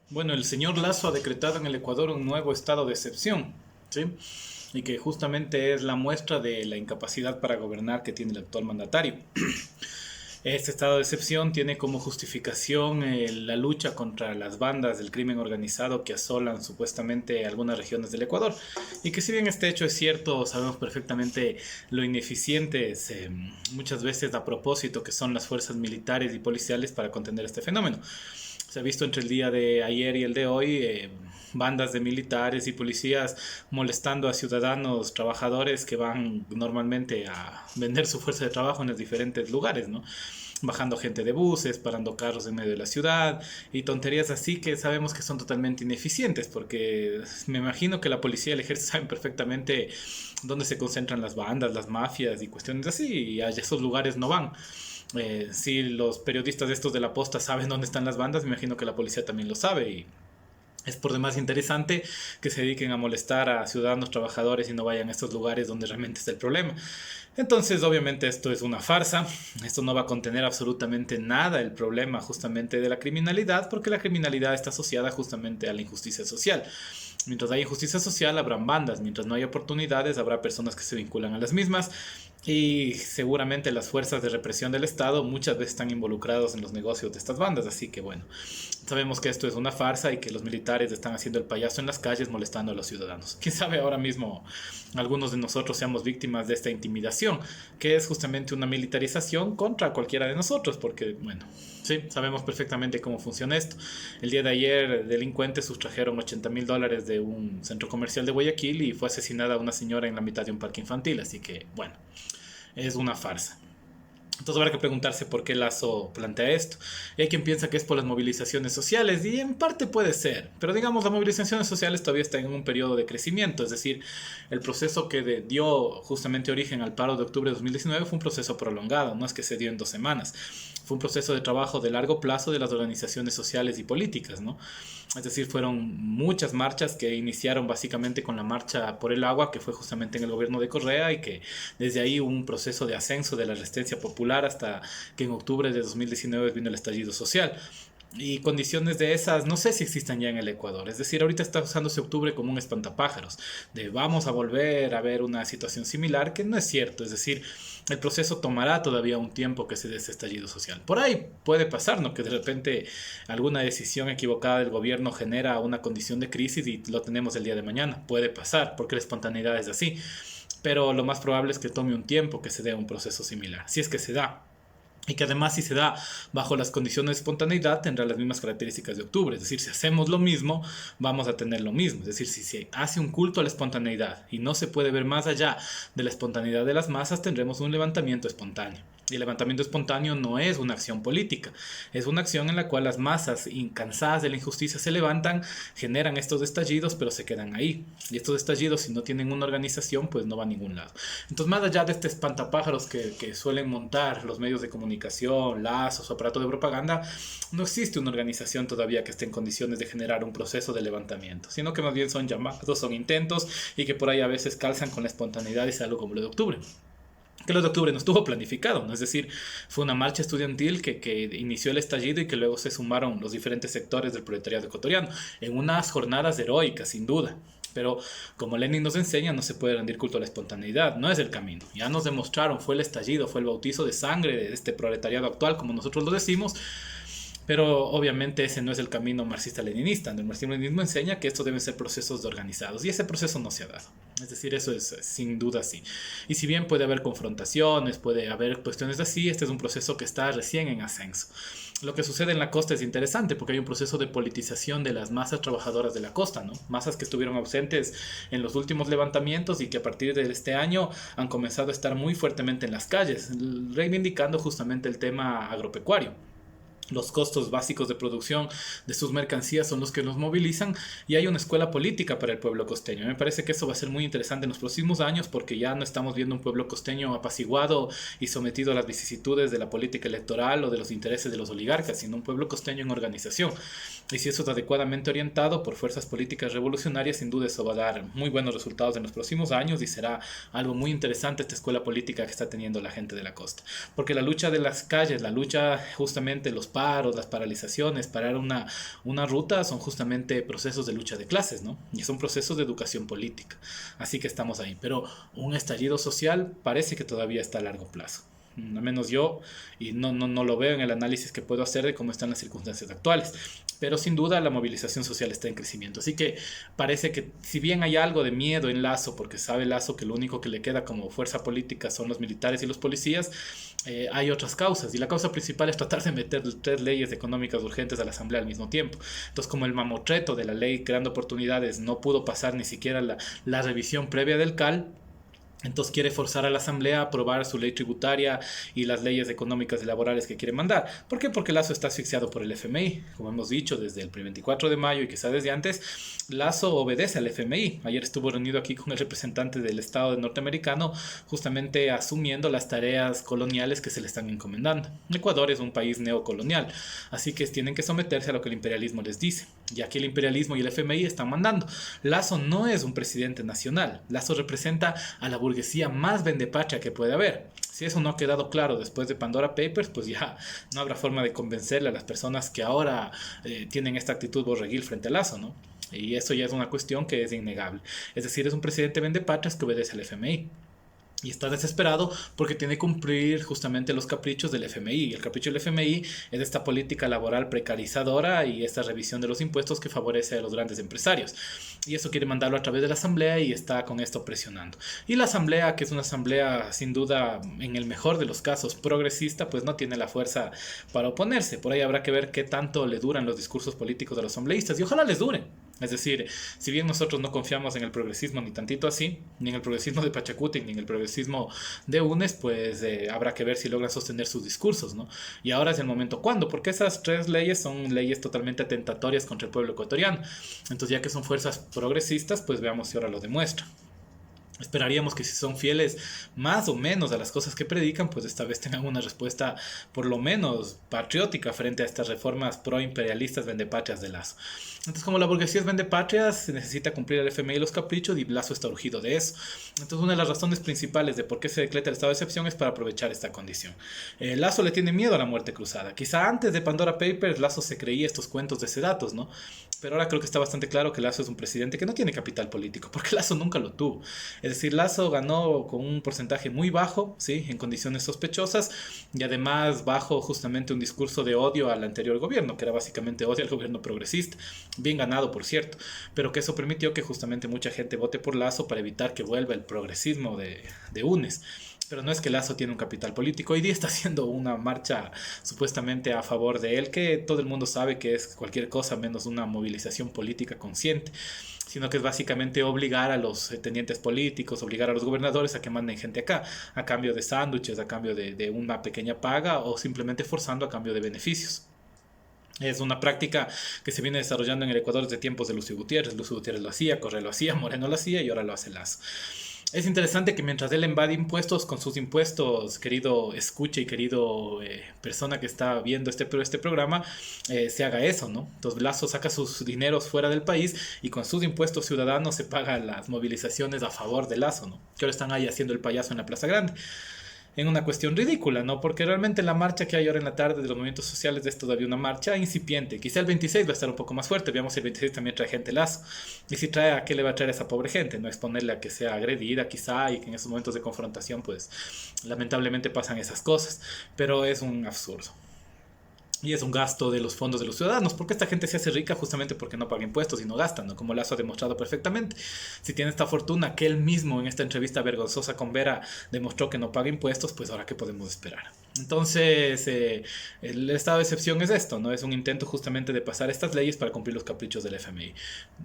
Bueno, el señor Lazo ha decretado en el Ecuador un nuevo estado de excepción, ¿sí? Y que justamente es la muestra de la incapacidad para gobernar que tiene el actual mandatario. Este estado de excepción tiene como justificación la lucha contra las bandas del crimen organizado que asolan supuestamente algunas regiones del Ecuador. Y que si bien este hecho es cierto, sabemos perfectamente lo ineficientes muchas veces a propósito que son las fuerzas militares y policiales para contener este fenómeno. Se ha visto entre el día de ayer y el de hoy bandas de militares y policías molestando a ciudadanos trabajadores que van normalmente a vender su fuerza de trabajo en los diferentes lugares, ¿no? Bajando gente de buses, parando carros en medio de la ciudad y tonterías así que sabemos que son totalmente ineficientes porque me imagino que la policía y el ejército saben perfectamente dónde se concentran las bandas, las mafias y cuestiones así y a esos lugares no van. Si los periodistas estos de la posta saben dónde están las bandas, me imagino que la policía también lo sabe y es por demás interesante que se dediquen a molestar a ciudadanos trabajadores y no vayan a estos lugares donde realmente está el problema. Entonces, obviamente esto es una farsa, esto no va a contener absolutamente nada el problema justamente de la criminalidad, porque la criminalidad está asociada justamente a la injusticia social. Mientras hay injusticia social, habrán bandas. Mientras no hay oportunidades, habrá personas que se vinculan a las mismas. Y seguramente las fuerzas de represión del Estado muchas veces están involucrados en los negocios de estas bandas. Así que bueno, sabemos que esto es una farsa y que los militares están haciendo el payaso en las calles molestando a los ciudadanos. Quién sabe ahora mismo algunos de nosotros seamos víctimas de esta intimidación, que es justamente una militarización contra cualquiera de nosotros, porque bueno, sí, sabemos perfectamente cómo funciona esto. El día de ayer delincuentes sustrajeron $80,000 de un centro comercial de Guayaquil y fue asesinada una señora en la mitad de un parque infantil, así que bueno, es una farsa. Entonces habrá que preguntarse por qué Lazo plantea esto. Y hay quien piensa que es por las movilizaciones sociales, y en parte puede ser, pero digamos, las movilizaciones sociales todavía están en un periodo de crecimiento, es decir, el proceso que dio justamente origen al paro de octubre de 2019 fue un proceso prolongado, no es que se dio en 2 semanas, fue un proceso de trabajo de largo plazo de las organizaciones sociales y políticas, ¿no? Es decir, fueron muchas marchas que iniciaron básicamente con la marcha por el agua, que fue justamente en el gobierno de Correa, y que desde ahí hubo un proceso de ascenso de la resistencia popular hasta que en octubre de 2019 vino el estallido social. Y condiciones de esas no sé si existan ya en el Ecuador. Es decir, ahorita está usándose octubre como un espantapájaros, de vamos a volver a ver una situación similar, que no es cierto. Es decir, el proceso tomará todavía un tiempo que se dé ese estallido social. Por ahí puede pasar, ¿no? Que de repente alguna decisión equivocada del gobierno genera una condición de crisis y lo tenemos el día de mañana. Puede pasar, porque la espontaneidad es así. Pero lo más probable es que tome un tiempo que se dé un proceso similar, si es que se da. Y que además si se da bajo las condiciones de espontaneidad tendrá las mismas características de octubre. Es decir, si hacemos lo mismo, vamos a tener lo mismo. Es decir, si se hace un culto a la espontaneidad y no se puede ver más allá de la espontaneidad de las masas, tendremos un levantamiento espontáneo. Y el levantamiento espontáneo no es una acción política, es una acción en la cual las masas, cansadas de la injusticia, se levantan, generan estos estallidos, pero se quedan ahí. Y estos estallidos, si no tienen una organización, pues no van a ningún lado. Entonces, más allá de este espantapájaros que suelen montar los medios de comunicación, lazos o aparato de propaganda, no existe una organización todavía que esté en condiciones de generar un proceso de levantamiento, sino que más bien son llamados, son intentos y que por ahí a veces calzan con la espontaneidad y es algo como lo de octubre. Que lo de octubre no estuvo planificado, ¿no? Es decir, fue una marcha estudiantil que inició el estallido y que luego se sumaron los diferentes sectores del proletariado ecuatoriano en unas jornadas heroicas, sin duda. Pero como Lenin nos enseña, no se puede rendir culto a la espontaneidad, no es el camino. Ya nos demostraron, fue el estallido, fue el bautizo de sangre de este proletariado actual, como nosotros lo decimos, pero obviamente ese no es el camino marxista-leninista. El marxismo-leninismo enseña que estos deben ser procesos organizados y ese proceso no se ha dado. Es decir, eso es sin duda así. Y si bien puede haber confrontaciones, puede haber cuestiones así, este es un proceso que está recién en ascenso. Lo que sucede en la costa es interesante porque hay un proceso de politización de las masas trabajadoras de la costa, ¿no? Masas que estuvieron ausentes en los últimos levantamientos y que a partir de este año han comenzado a estar muy fuertemente en las calles, reivindicando justamente el tema agropecuario. Los costos básicos de producción de sus mercancías son los que nos movilizan y hay una escuela política para el pueblo costeño. Me parece que eso va a ser muy interesante en los próximos años porque ya no estamos viendo un pueblo costeño apaciguado y sometido a las vicisitudes de la política electoral o de los intereses de los oligarcas, sino un pueblo costeño en organización. Y si eso es adecuadamente orientado por fuerzas políticas revolucionarias, sin duda eso va a dar muy buenos resultados en los próximos años y será algo muy interesante esta escuela política que está teniendo la gente de la costa. Porque la lucha de las calles, la lucha justamente, los paros, las paralizaciones, parar una ruta, son justamente procesos de lucha de clases, ¿no? Y son procesos de educación política. Así que estamos ahí. Pero un estallido social parece que todavía está a largo plazo. Al menos yo, y no lo veo en el análisis que puedo hacer de cómo están las circunstancias actuales. Pero sin duda la movilización social está en crecimiento. Así que parece que si bien hay algo de miedo en Lasso, porque sabe Lasso que lo único que le queda como fuerza política son los militares y los policías, hay otras causas. Y la causa principal es tratar de meter 3 leyes económicas urgentes a la Asamblea al mismo tiempo. Entonces, como el mamotreto de la ley creando oportunidades no pudo pasar ni siquiera la revisión previa del CAL, entonces quiere forzar a la Asamblea a aprobar su ley tributaria y las leyes económicas y laborales que quiere mandar. ¿Por qué? Porque Lasso está asfixiado por el FMI. Como hemos dicho desde el 24 de mayo y quizá desde antes, Lasso obedece al FMI. Ayer estuvo reunido aquí con el representante del Estado norteamericano, justamente asumiendo las tareas coloniales que se le están encomendando. Ecuador es un país neocolonial, así que tienen que someterse a lo que el imperialismo les dice. Y aquí el imperialismo y el FMI están mandando. Lasso no es un presidente nacional. Lasso representa a la burguesía más vendepatria que puede haber. Si eso no ha quedado claro después de Pandora Papers, pues ya no habrá forma de convencerle a las personas que ahora tienen esta actitud borreguil frente a Lasso, ¿no? Y eso ya es una cuestión que es innegable. Es decir, es un presidente vendepatrias que obedece al FMI. Y está desesperado porque tiene que cumplir justamente los caprichos del FMI. Y el capricho del FMI es esta política laboral precarizadora y esta revisión de los impuestos que favorece a los grandes empresarios. Y eso quiere mandarlo a través de la Asamblea y está con esto presionando. Y la Asamblea, que es una Asamblea sin duda, en el mejor de los casos, progresista, pues no tiene la fuerza para oponerse. Por ahí habrá que ver qué tanto le duran los discursos políticos de los asambleístas. Y ojalá les duren. Es decir, si bien nosotros no confiamos en el progresismo ni tantito así, ni en el progresismo de Pachacuti, ni en el progresismo de UNES, pues habrá que ver si logran sostener sus discursos, ¿no? Y ahora es el momento cuándo, porque esas 3 leyes son leyes totalmente atentatorias contra el pueblo ecuatoriano. Entonces, ya que son fuerzas progresistas, pues veamos si ahora lo demuestran. Esperaríamos que si son fieles más o menos a las cosas que predican, pues esta vez tengan una respuesta por lo menos patriótica frente a estas reformas pro-imperialistas vendepatrias de Lasso. Entonces, como la burguesía es vendepatrias, se necesita cumplir el FMI los caprichos y Lasso está urgido de eso. Entonces, una de las razones principales de por qué se decreta el estado de excepción es para aprovechar esta condición. Lasso le tiene miedo a la muerte cruzada. Quizá antes de Pandora Papers, Lasso se creía estos cuentos de Sedatos, ¿no? Pero ahora creo que está bastante claro que Lasso es un presidente que no tiene capital político, porque Lasso nunca lo tuvo. Es decir, Lasso ganó con un porcentaje muy bajo, ¿sí? En condiciones sospechosas, y además bajo justamente un discurso de odio al anterior gobierno, que era básicamente odio al gobierno progresista. Bien ganado, por cierto, pero que eso permitió que justamente mucha gente vote por Lasso para evitar que vuelva el progresismo de UNES. Pero no es que Lasso tiene un capital político. Hoy día está haciendo una marcha supuestamente a favor de él, que todo el mundo sabe que es cualquier cosa menos una movilización política consciente, sino que es básicamente obligar a los tenientes políticos, obligar a los gobernadores a que manden gente acá, a cambio de sándwiches, a cambio de una pequeña paga o simplemente forzando a cambio de beneficios. Es una práctica que se viene desarrollando en el Ecuador desde tiempos de Lucio Gutiérrez. Lucio Gutiérrez lo hacía, Correa lo hacía, Moreno lo hacía y ahora lo hace Lasso. Es interesante que mientras él evade impuestos con sus impuestos, querido escucha y querido persona que está viendo este programa, se haga eso, ¿no? Entonces Lasso saca sus dineros fuera del país y con sus impuestos ciudadanos se pagan las movilizaciones a favor de Lasso, ¿no? Que ahora están ahí haciendo el payaso en la Plaza Grande. En una cuestión ridícula, ¿no? Porque realmente la marcha que hay ahora en la tarde de los movimientos sociales es todavía una marcha incipiente. Quizá el 26 va a estar un poco más fuerte. Veamos si el 26 también trae gente Lasso. Y si trae, ¿a qué le va a traer a esa pobre gente? No exponerle a que sea agredida quizá y que en esos momentos de confrontación pues lamentablemente pasan esas cosas. Pero es un absurdo. Y es un gasto de los fondos de los ciudadanos, porque esta gente se hace rica justamente porque no paga impuestos y no gasta, ¿no? Como Lasso ha demostrado perfectamente. Si tiene esta fortuna que él mismo en esta entrevista vergonzosa con Vera demostró que no paga impuestos, pues ahora qué podemos esperar. Entonces, el estado de excepción es esto, ¿no? Es un intento justamente de pasar estas leyes para cumplir los caprichos del FMI.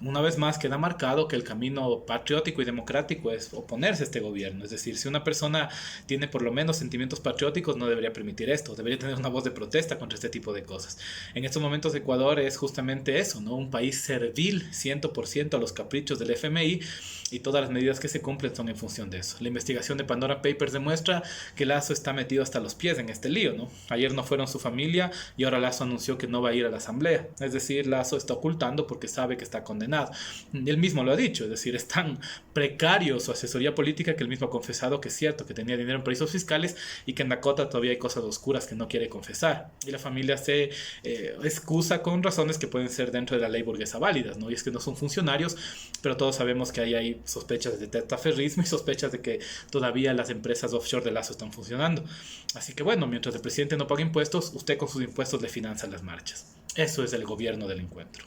Una vez más queda marcado que el camino patriótico y democrático es oponerse a este gobierno. Es decir, si una persona tiene por lo menos sentimientos patrióticos, no debería permitir esto. Debería tener una voz de protesta contra este tipo tipo de cosas. En estos momentos Ecuador es justamente eso, ¿no? Un país servil 100% a los caprichos del FMI y todas las medidas que se cumplen son en función de eso. La investigación de Pandora Papers demuestra que Lazo está metido hasta los pies en este lío, ¿no? Ayer no fueron su familia y ahora Lazo anunció que no va a ir a la asamblea. Es decir, Lazo está ocultando porque sabe que está condenado. Y él mismo lo ha dicho, es decir, es tan precario su asesoría política que él mismo ha confesado que es cierto, que tenía dinero en paraísos fiscales y que en Dakota todavía hay cosas oscuras que no quiere confesar. Y la familia se excusa con razones que pueden ser dentro de la ley burguesa válidas, ¿no? Y es que no son funcionarios, pero todos sabemos que ahí hay sospechas de testaferrismo y sospechas de que todavía las empresas offshore de Lazo están funcionando. Así que bueno, mientras el presidente no paga impuestos, usted con sus impuestos le financia las marchas. Eso es el gobierno del encuentro.